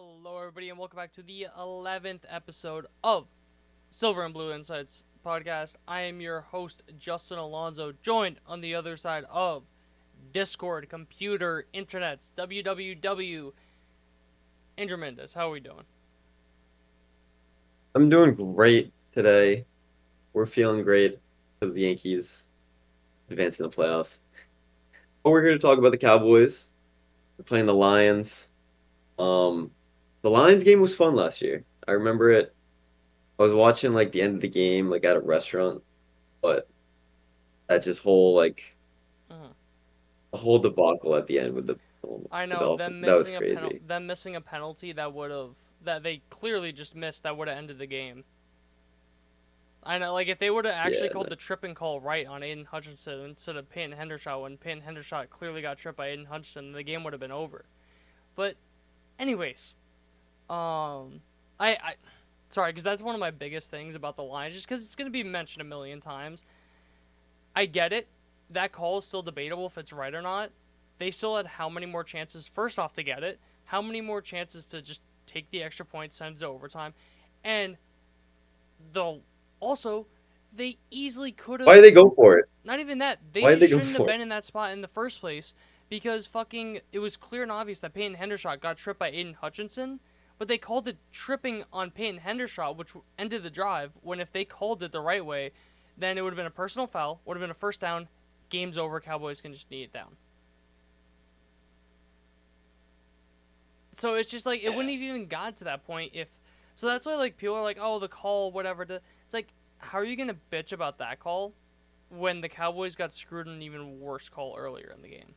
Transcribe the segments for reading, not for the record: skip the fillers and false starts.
Hello, everybody, and welcome back to the 11th episode of Silver and Blue Insights podcast. I am your host, Justin Alonso, joined on the other side of Discord, computer, internets, www. Andrew Mendez, how are we doing? I'm doing great today. We're feeling great because the Yankees advancing the playoffs. But we're here to talk about the Cowboys. We're playing the Lions. Um, the Lions game was fun last year. I remember it. I was watching like the end of the game like at a restaurant, but that just whole like Mhm. a whole debacle at the end with I the know Dolphins. them That was missing a crazy. penalty that they clearly just missed that would have ended the game. I know, like if they would have actually Yeah, called the tripping call right on Aiden Hutchinson instead of Peyton Hendershot when Peyton Hendershot clearly got tripped by Aiden Hutchinson, the game would have been over. But anyways, I sorry because that's one of my biggest things about the Lions, just because it's gonna be mentioned a million times. I get it. That call is still debatable if it's right or not. They still had how many more chances? First off, to get it. How many more chances to just take the extra point, send it to overtime, and the also they easily could why have. did they go for it? Not even that. They Why did just they go shouldn't have for it? been in that spot in the first place because fucking it was clear and obvious that Peyton Hendershot got tripped by Aiden Hutchinson, but they called it tripping on Peyton Hendershot, which ended the drive. When if they called it the right way, then it would have been a personal foul, would have been a first down, game's over. Cowboys can just knee it down. So it's just like it wouldn't have even got to that point if. So that's why like people are like, oh, the call, whatever. It's like, how are you gonna bitch about that call when the Cowboys got screwed in an even worse call earlier in the game?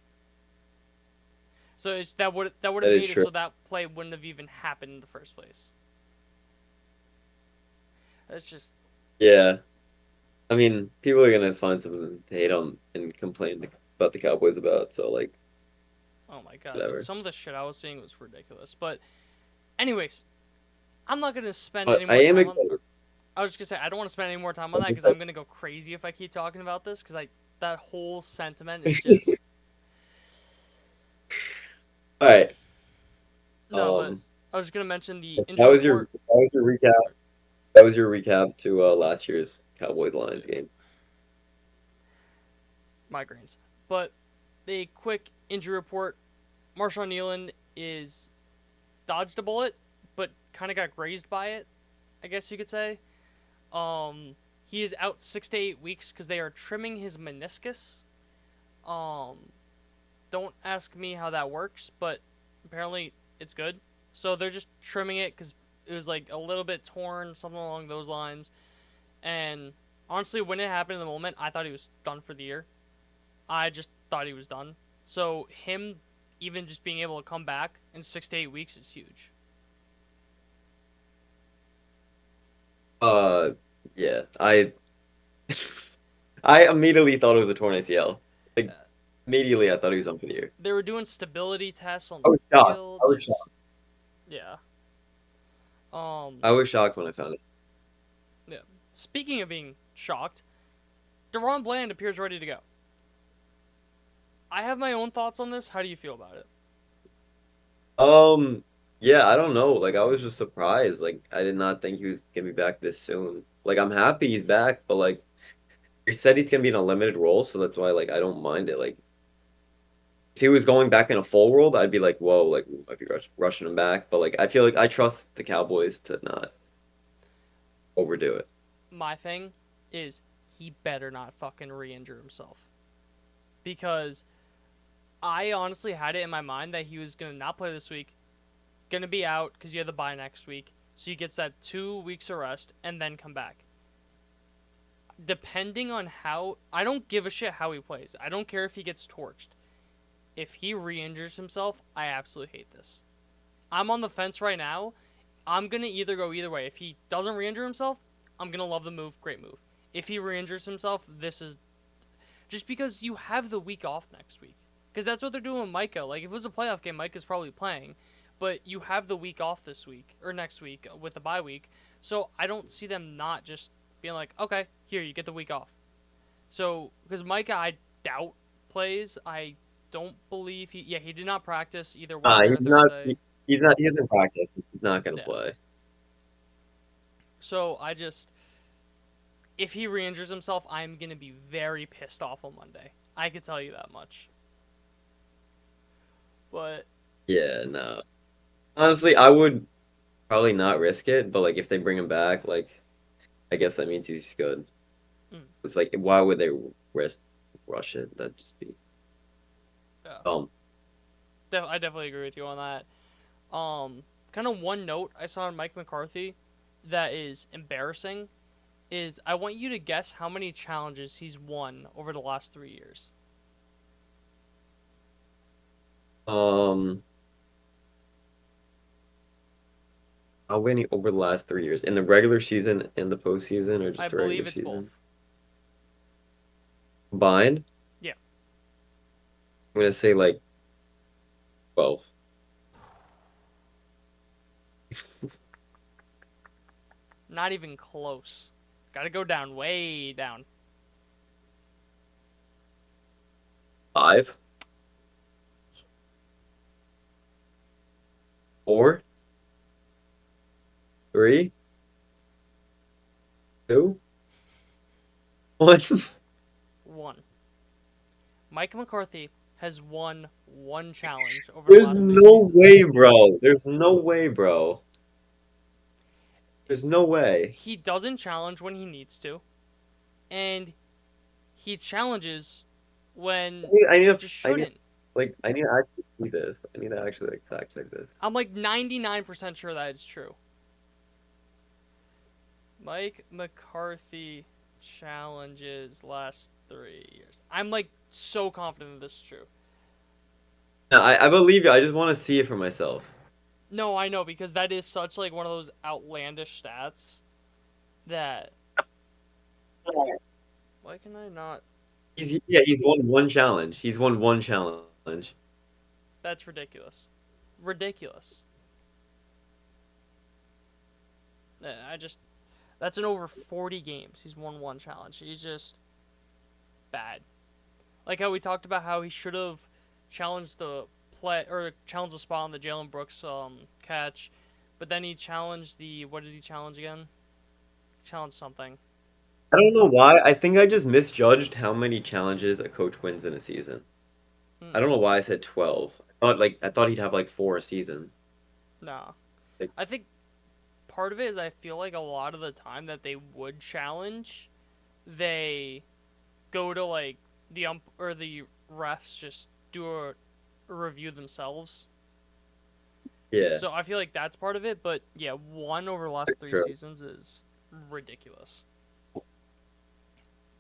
So that would have That is made it true. so that play wouldn't have even happened in the first place. That's just Yeah. I mean, people are gonna find something to hate on and complain about the Cowboys about, so like oh my god, dude. whatever. Some of the shit I was seeing was ridiculous. But anyways, I'm not gonna spend But any I more am time on. excited. I was just gonna say I don't want to spend any more time on that because I'm gonna go crazy if I keep talking about this because I that whole sentiment is just All right. no. But Um, I was just gonna mention the that injury report. was your recap. That was your recap to last year's Cowboys Lions Dude, game. migraines. But a quick injury report. Marshawn Nealon is dodged a bullet, but kind of got grazed by it. I guess you could say. He is out 6 to 8 weeks because they are trimming his meniscus. Um, don't ask me how that works, but apparently it's good. So they're just trimming it because it was like a little bit torn, something along those lines. And honestly, when it happened in the moment, I thought he was done for the year. I just thought he was done. So him even just being able to come back in 6 to 8 weeks is huge. Uh, yeah, I immediately thought it was a torn ACL. Like immediately, I thought he was on for the year. They were doing stability tests on I the was shocked. field, I was just shocked. yeah. Um, I was shocked when I found it. yeah. Speaking of being shocked, Deron Bland appears ready to go. I have my own thoughts on this. How do you feel about it? Yeah, I don't know. Like I was just surprised. Like I did not think he was gonna be back this soon. Like I'm happy he's back, but like he said he's gonna be in a limited role, so that's why like I don't mind it. Like if he was going back in a full world, I'd be like, whoa, like we might be rushing him back. But like I feel like I trust the Cowboys to not overdo it. My thing is he better not fucking re-injure himself because I honestly had it in my mind that he was gonna not play this week, gonna be out because you have the bye next week, so he gets that 2 weeks of rest and then come back. Depending on how, I don't give a shit how he plays. I don't care if he gets torched. If he re-injures himself, I absolutely hate this. I'm on the fence right now. I'm gonna either go either way. If he doesn't re-injure himself, I'm gonna love the move. Great move. If he re-injures himself, this is just because you have the week off next week. Because that's what they're doing with Micah. Like, if it was a playoff game, Micah's probably playing. But you have the week off this week, or next week, with the bye week. So I don't see them not just being like, okay, here, you get the week off. So, because Micah, I doubt plays. I don't believe he did not practice either Wednesday or He's not. Thursday. He's not. He hasn't practiced. He's not going to Yeah. play. So if he re-injures himself, I'm gonna be very pissed off on Monday. I could tell you that much. But Yeah, no. Honestly, I would probably not risk it, but like if they bring him back, like I guess that means he's good. mm, It's like why would they risk rush it? That'd just be yeah, dumb. I definitely agree with you on that. Kind of one note I saw on Mike McCarthy that is embarrassing is I want you to guess how many challenges he's won over the last 3 years. Um, how many over the last 3 years in the regular season and the postseason, or I just the regular believe it's both. season combined? Yeah, I'm gonna say like 12. not even close. Got to go down, way down. 5, 4, 3, 2, 1. 1. Mike McCarthy has won one challenge over the There's last three no seasons. way, bro. There's no way, bro. There's no way. He doesn't challenge when he needs to, and he challenges when I need he to, just I need to, shouldn't. I need to actually see this. I need to actually like fact check this. I'm like 99% sure that it's true. Mike McCarthy challenges last 3 years. I'm like so confident that this is true. No, I believe you. I just want to see it for myself. No, I know because that is such like one of those outlandish stats that why can I not? He's won one challenge. He's won one challenge. That's ridiculous. Ridiculous. I just that's in over 40 games. He's won one challenge. He's just bad. Like how we talked about how he should have challenged the play or challenged the spot on the Jalen Brooks catch, but then he challenged the what did he challenge again? He challenged something. I don't know why. I think I just misjudged how many challenges a coach wins in a season. I Hmm. don't know why I said 12. I thought he'd have like 4 a season. Nah. Like, I think part of it is I feel like a lot of the time that they would challenge, they go to like the or the refs just do a review themselves. yeah, So I feel like that's part of it, but yeah, one over the last that's three true. seasons is ridiculous.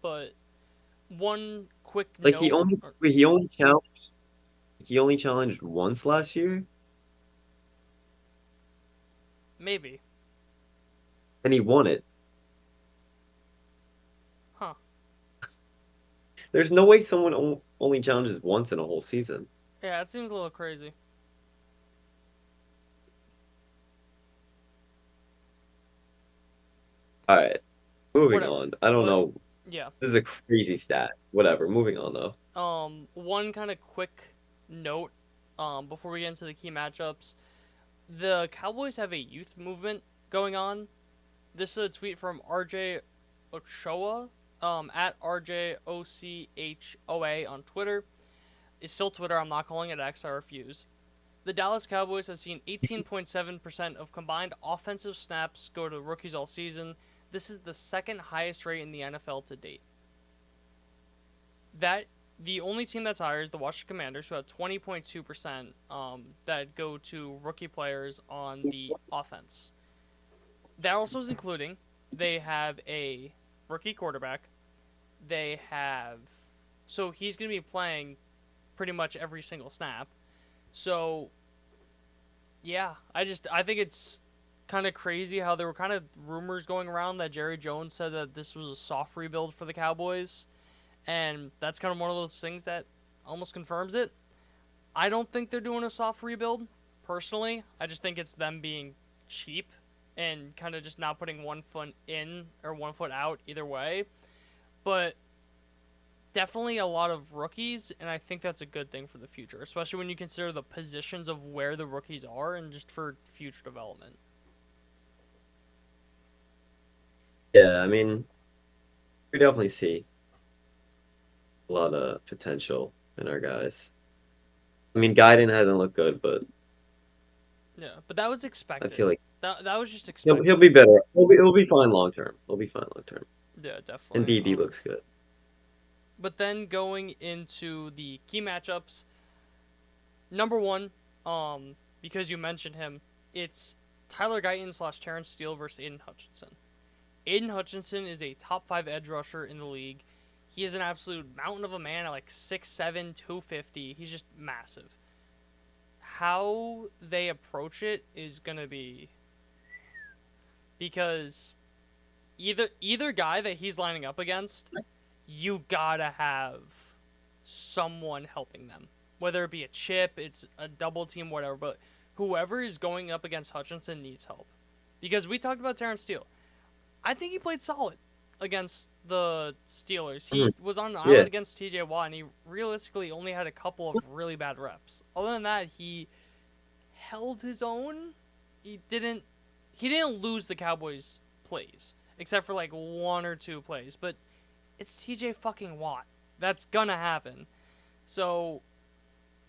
But one quick Like note, or he only challenged once last year, maybe, and he won it. huh? There's no way someone only challenges once in a whole season. Yeah, it seems a little crazy. All right, moving Whatever, on. I don't but know. yeah, This is a crazy stat. Whatever. Moving on though. one kind of quick note, before we get into the key matchups, the Cowboys have a youth movement going on. This is a tweet from RJ Ochoa, at RJOCHOA on Twitter. It's still Twitter. I'm not calling it X. I refuse. The Dallas Cowboys have seen 18.7% of combined offensive snaps go to rookies all season. This is the second highest rate in the NFL to date. That the only team that's higher is the Washington Commanders, who have 20.2% that go to rookie players on the offense. That also is including they have a rookie quarterback. They have so he's going to be playing pretty much every single snap. So yeah, I think it's kind of crazy how there were kind of rumors going around that Jerry Jones said that this was a soft rebuild for the Cowboys, and that's kind of one of those things that almost confirms it. I don't think they're doing a soft rebuild personally. I just think it's them being cheap and kind of just not putting one foot in or one foot out either way. But definitely a lot of rookies, and I think that's a good thing for the future, especially when you consider the positions of where the rookies are and just for future development. Yeah, I mean, we definitely see a lot of potential in our guys. I mean, Gaiden hasn't looked good, but Yeah, but that was I expected. feel like That was just he'll expected. be better. He'll be fine long term. He'll be fine long term. Yeah, And definitely. BB looks good. But then going into the key matchups, number one, because you mentioned him, it's Tyler Guyton slash Terrence Steele versus Aiden Hutchinson. Aiden Hutchinson is a top five edge rusher in the league. He is an absolute mountain of a man at like 6'7", 250. He's just massive. How they approach it is gonna be because either guy that he's lining up against, you gotta have someone helping them. Whether it be a chip, it's a double team, whatever, but whoever is going up against Hutchinson needs help. Because we talked about Terrence Steele. I think he played solid against the Steelers. Mhm. He was on an Yeah, island against TJ Watt, and he realistically only had a couple of really bad reps. Other than that, he held his own. He didn't lose the Cowboys plays, except for like one or two plays, but it's TJ fucking Watt. That's gonna happen. So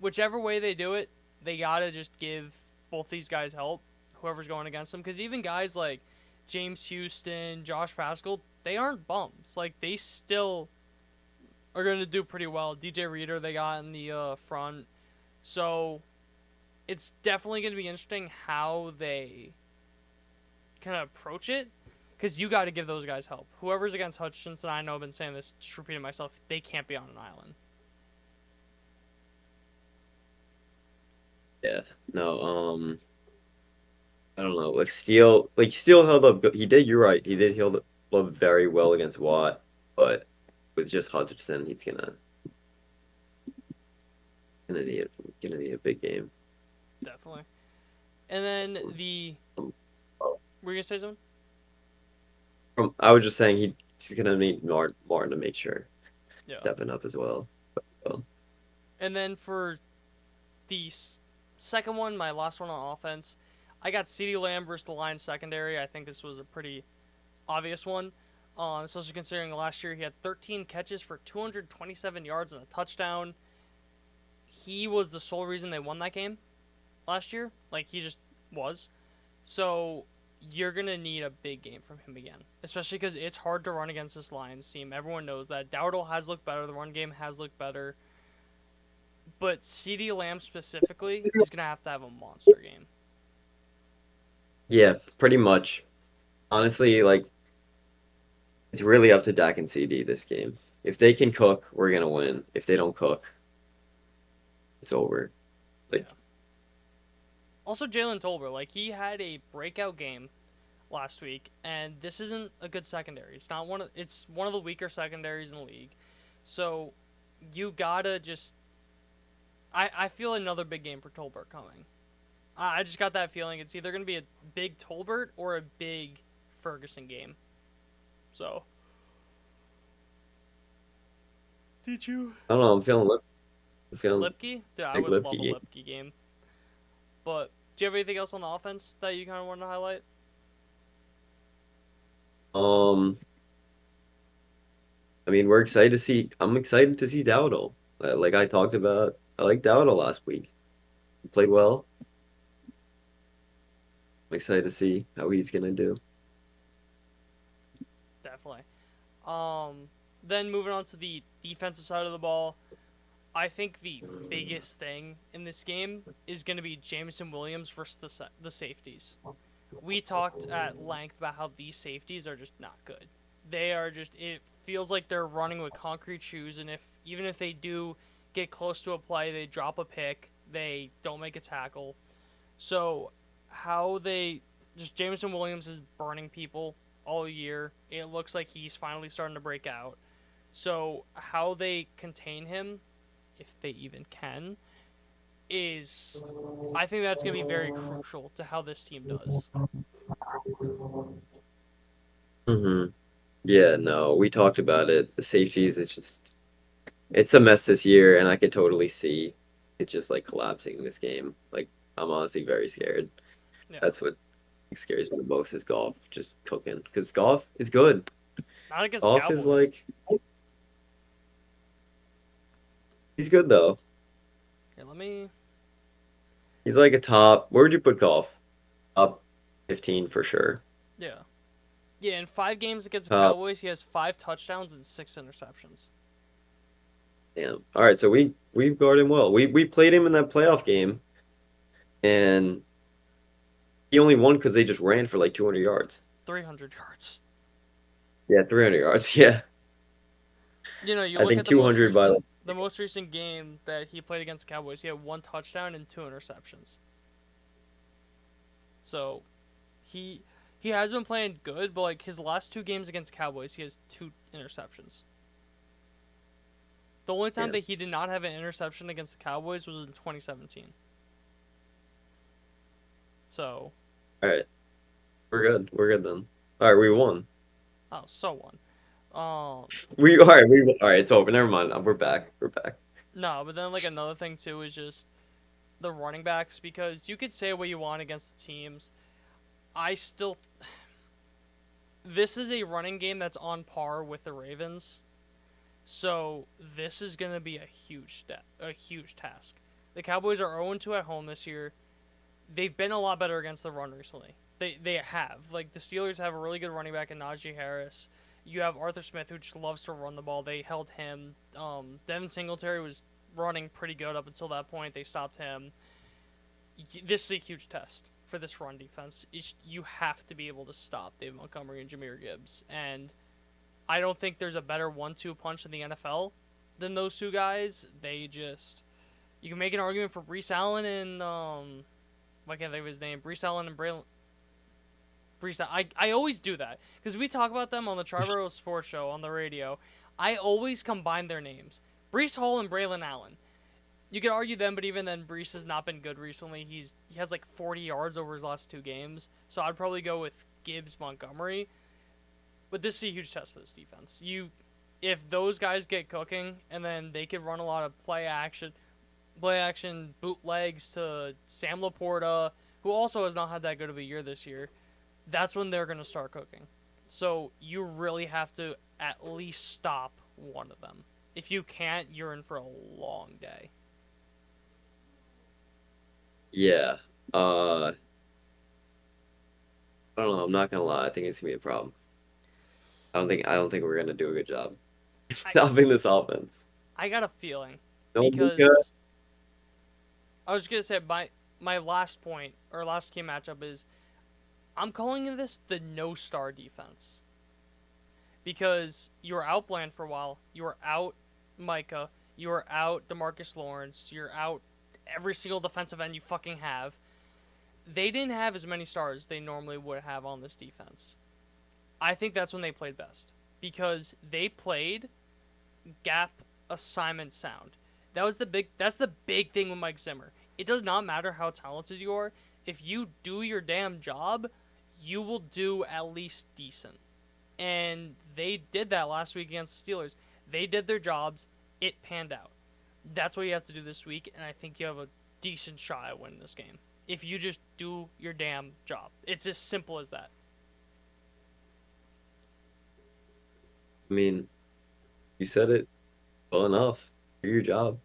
whichever way they do it, they gotta just give both these guys help, whoever's going against them. Because even guys like James Houston, Josh Pascal, they aren't bums. Like they still are gonna do pretty well. DJ Reader they got in the front, so it's definitely gonna be interesting how they kind of approach it. Because you got to give those guys help. Whoever's against Hutchinson, I know I've been saying this, just repeating myself, they can't be on an island. yeah. No, I don't know. If Steele held up good. He did. You're right. He did hold up very well against Watt, but with just Hutchinson, he's gonna need gonna need a big game. Definitely. And then the. Um, Were you going to say something? I was just saying he's gonna need Martin to make sure Yeah. stepping up as well. Well, And then for the second one, my last one on offense, I got CeeDee Lamb versus the Lions secondary. I think this was a pretty obvious one, especially considering last year he had 13 catches for 227 yards and a touchdown. He was the sole reason they won that game last year. Like, he just was. So, you're going to need a big game from him again, especially because it's hard to run against this Lions team. Everyone knows that. Dowdle has looked better. The run game has looked better. But CeeDee Lamb specifically is going to have a monster game. yeah, pretty much. Honestly, like it's really up to Dak and CD this game. If they can cook, we're gonna win. If they don't cook, it's over. Like, Yeah. Also, Jalen Tolbert, like, he had a breakout game last week, and this isn't a good secondary. It's one of the weaker secondaries in the league. So you gotta just I feel another big game for Tolbert coming. I just got that feeling it's either gonna be a big Tolbert or a big Ferguson game. So did you I don't know. I'm feeling Lipke? Dude, I like would love Lipke a game. Lipke game. But do you have anything else on the offense that you kind of want to highlight? Um, I mean, we're excited to see. I'm excited to see Dowdle. Like I talked about, I like Dowdle last week. He played well. I'm excited to see how he's gonna do. Definitely. Then moving on to the defensive side of the ball, I think the biggest thing in this game is going to be Jameson Williams versus the safeties. We talked at length about how these safeties are just not good. They are just it feels like they're running with concrete shoes, and if even if they do get close to a play, they drop a pick, they don't make a tackle. So how they just Jameson Williams is burning people all year. It looks like he's finally starting to break out. So how they contain him, if they even can, is I think that's gonna be very crucial to how this team does. Hmm. Yeah, no, we talked about it. The safeties, it's just it's a mess this year, and I could totally see it just like collapsing this game. Like I'm honestly very scared. Yeah, That's what scares me the most is golf just cooking because golf is good. not against the Golf is Cowboys. like he's good though. Here, let me. He's like a top. Where would you put golf? Top 15 for sure. Yeah, yeah. In 5 games against the Top. Cowboys, he has 5 touchdowns and 6 interceptions. Damn. All right, so we've guarded him well. We played him in that playoff game, and he only won because they just ran for like 200 yards. 300 yards. Yeah, 300 yards. Yeah, You I look think at the most 200 by recent, let's the most recent game that he played against the Cowboys. He had 1 touchdown and 2 interceptions. So he he has been playing good, but like his last 2 games against Cowboys, he has 2 interceptions. The only time yeah. that he did not have an interception against the Cowboys was in 2017. So, All right, we're good. We're good then. All right, we won. oh, so one. Um, We all right. We all right. It's over. Never mind. We're back. We're back. no, but then like another thing too is just the running backs because you could say what you want against the teams. I still this is a running game that's on par with the Ravens. So this is going to be a huge step, a huge task. The Cowboys are 0-2 at home this year. They've been a lot better against the run recently. They have. Like the Steelers have a really good running back in Najee Harris. You have Arthur Smith who just loves to run the ball. They held him. Devin Singletary was running pretty good up until that point. They stopped him. This is a huge test for this run defense. You have to be able to stop David Montgomery and Jameer Gibbs. And I don't think there's a better 1-2 punch in the NFL than those two guys. You can make an argument for Brees Allen and I can't think of his name. Brees Allen and Braylon. I always do that because we talk about them on the Triborough Sports Show on the radio. I always combine their names. Brees Hall and Braylon Allen. You could argue them, but even then, Brees has not been good recently. He has like 40 yards over his last 2 games, so I'd probably go with Gibbs Montgomery. But this is a huge test for this defense. If those guys get cooking, and then they could run a lot of play action bootlegs to Sam Laporta, who also has not had that good of a year this year. That's when they're gonna start cooking. So you really have to at least stop one of them. If you can't, you're in for a long day. Yeah. I don't know. I'm not gonna lie. I think it's gonna be a problem. I don't think we're gonna do a good job I stopping this offense. I got a feeling No Mika. because I was gonna say my last point or last key matchup is I'm calling this the no star defense because you were out Bland for a while, you were out Micah, you were out Demarcus Lawrence, you're out every single defensive end you fucking have. They didn't have as many stars they normally would have on this defense. I think that's when they played best because they played gap assignment sound. That's the big thing with Mike Zimmer. It does not matter how talented you are. If you do your damn job, you will do at least decent. And they did that last week against the Steelers. They did their jobs. It panned out. That's what you have to do this week, and I think you have a decent shot at winning this game. If you just do your damn job. It's as simple as that. I mean, you said it well enough. Do your job.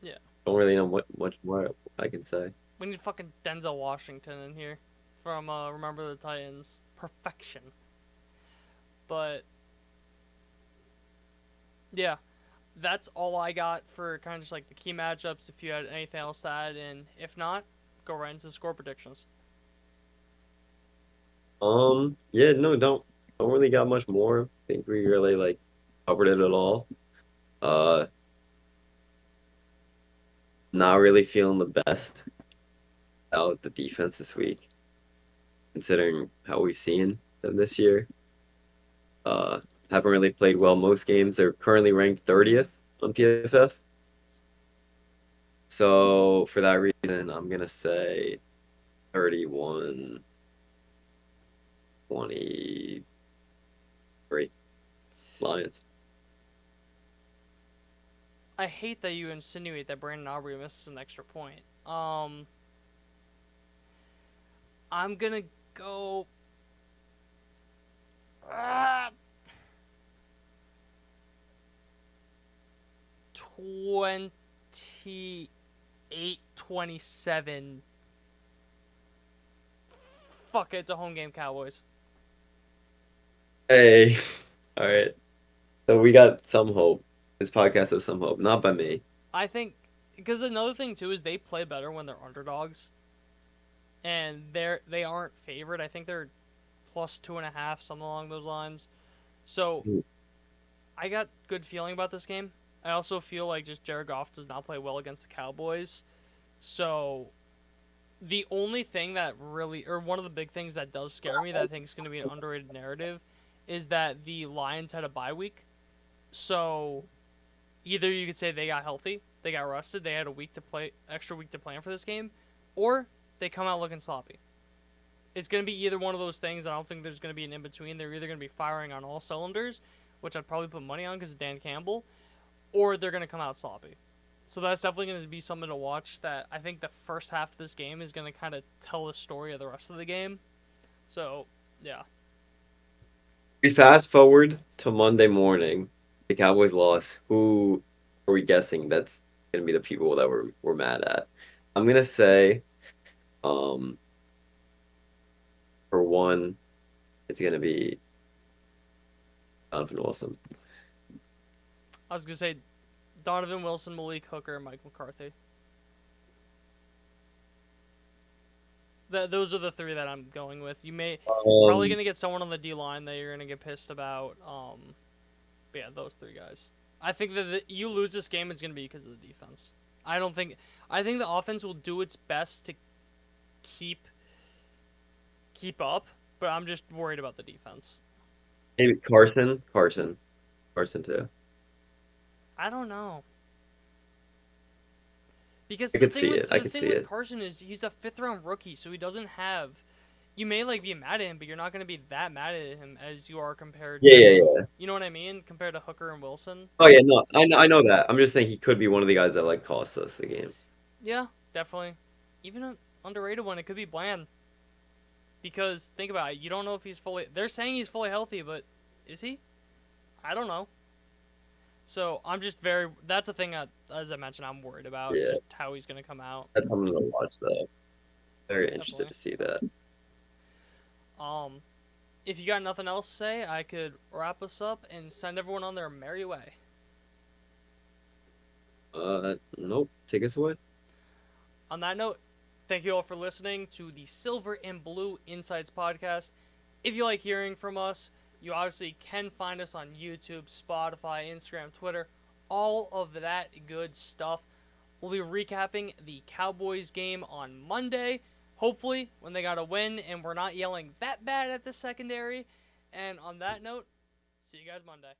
Yeah. Don't really know what much more I can say. We need fucking Denzel Washington in here from Remember the Titans. Perfection. But yeah, that's all I got for kind of just like the key matchups. If you had anything else to add, and if not, go right into the score predictions. Yeah, no, don't really got much more. I think we really like covered it at all. Uh, not really feeling the best out the defense this week, considering how we've seen them this year. Uh, haven't really played well most games. They're currently ranked 30th on PFF. So for that reason, I'm gonna say 31-23 Lions. I hate that you insinuate that Brandon Aubrey misses an extra point. I'm gonna go. Uh, 28-27. Fuck it, it's a home game, Cowboys. Hey, all right. So we got some hope. This podcast has some hope, not by me. I think because another thing too is they play better when they're underdogs, and they aren't favored. I think they're plus 2.5, something along those lines. So I got good feeling about this game. I also feel like just Jared Goff does not play well against the Cowboys. So the only thing that really, or one of the big things that does scare me that I think is going to be an underrated narrative, is that the Lions had a bye week. So either you could say they got healthy, they got rested, they had a week to play, extra week to plan for this game, or they come out looking sloppy. It's going to be either one of those things. I don't think there's going to be an in between. They're either going to be firing on all cylinders, which I'd probably put money on because of Dan Campbell, or they're going to come out sloppy. So that's definitely going to be something to watch. That I think the first half of this game is going to kind of tell the story of the rest of the game. So yeah, We fast forward to Monday morning. The Cowboys lost. Who are we guessing that's gonna be the people that we're mad at? I'm gonna say, um, for one, it's gonna be Donovan Wilson. I was going to say Donovan Wilson, Malik Hooker, and Mike McCarthy. Those are the three that I'm going with. Probably Um, going to get someone on the D line that you're going to get pissed about. But yeah, those three guys. I think that you lose this game, it's going to be because of the defense. I don't think. I think the offense will do its best to keep keep up, but I'm just worried about the defense. maybe Carson too. I don't know because I could see it. I the could thing see with it. Carson is he's a fifth round rookie, so he doesn't have. You may like be mad at him, but you're not going to be that mad at him as you are compared Yeah, yeah, to. yeah. You know what I mean? Compared to Hooker and Wilson. Oh yeah, no, I know that. I'm just saying he could be one of the guys that like cost us the game. Yeah, definitely. Even an underrated one, it could be Bland. Because think about it, you don't know if he's fully. They're saying he's fully healthy, but is he? I don't know. So I'm just very. That's a thing. As I mentioned, I'm worried about Yeah, just how he's gonna come out. that's something to watch though. Very interested Definitely. to see that. Um, if you got nothing else to say, I could wrap us up and send everyone on their merry way. Nope. Take us away. On that note, thank you all for listening to the Silver and Blue Insights podcast. If you like hearing from us, you obviously can find us on YouTube, Spotify, Instagram, Twitter, all of that good stuff. We'll be recapping the Cowboys game on Monday, hopefully, when they got a win and we're not yelling that bad at the secondary. And on that note, see you guys Monday.